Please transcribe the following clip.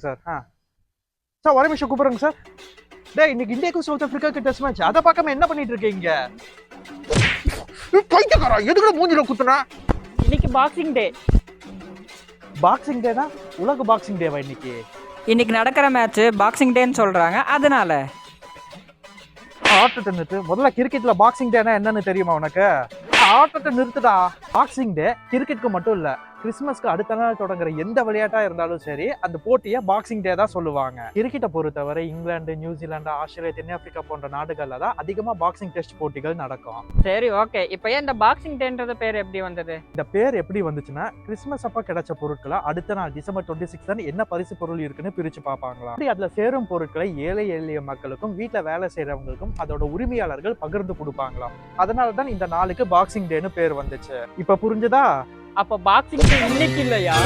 Sir sir ஒரு நிமிஷம் கூப்பிடுறேங்க sir. டேய் இன்னைக்கு இந்தியாவுக்கும் சவுத் ஆப்பிரிக்காவுக்கு டெஸ்ட் மேட்ச். அதை பார்க்காம என்ன பண்ணிட்டு இருக்கீங்க? பைத்தியக்காரா, எதுக்குள்ள மூஞ்சில குத்துனா? இன்னைக்கு பாக்ஸிங் டே. பாக்ஸிங் டேனா உலக பாக்ஸிங் டேவா இன்னைக்கு? இன்னைக்கு நடக்கிற மேட்ச் பாக்ஸிங் டேன்னு சொல்றாங்க. அதனால ஆட்டத்தை நிறுத்து. முதல்ல கிரிக்கெட்ல பாக்ஸிங் டேனா என்னன்னு தெரியுமா உனக்கு? ஆட்டத்தை நிறுத்துடா. பாக்ஸிங் டே கிரிக்கெட்டுக்கு மட்டும் இல்ல, கிறிஸ்துமஸ்க்கு அடுத்த நாள் தொடங்குற எந்த விளையாட்டா இருந்தாலும் சரி அந்த போட்டியை பாக்ஸிங் டே தான் சொல்லுவாங்க. கிரிக்கெட்டை பொறுத்தவரை இங்கிலாந்து, நியூசிலாந்து, ஆஸ்திரேலியா, தென்னாப்பிரிக்கா போன்ற நாடுகள்ல தான் அதிகமா பாக்ஸிங் டெஸ்ட் போட்டிகள் நடக்கும். சரி, ஓகே. இப்போ ஏன் இந்த பாக்ஸிங் டேன்றது பேர் எப்படி வந்தது? இந்த பேர் எப்படி வந்துச்சுன்னா, கிறிஸ்துமஸ் அப்ப கிடைச்ச பொருட்களை அடுத்த நாள் டிசம்பர் 26 என்ன பரிசு பொருள் இருக்குன்னு பிரிச்சு பார்ப்பாங்களா. அதுல சேரும் பொருட்களை ஏழை எளிய மக்களுக்கும் வீட்டுல வேலை செய்யறவங்களுக்கும் அதோட உரிமையாளர்கள் பகிர்ந்து கொடுப்பாங்களாம். அதனாலதான் இந்த நாளுக்கு பாக்ஸிங் டேன்னு பேர் வந்துச்சு. இப்ப புரிஞ்சுதா? அப்ப பாக்ஸிங் டே இன்னைக்கு இல்லையா?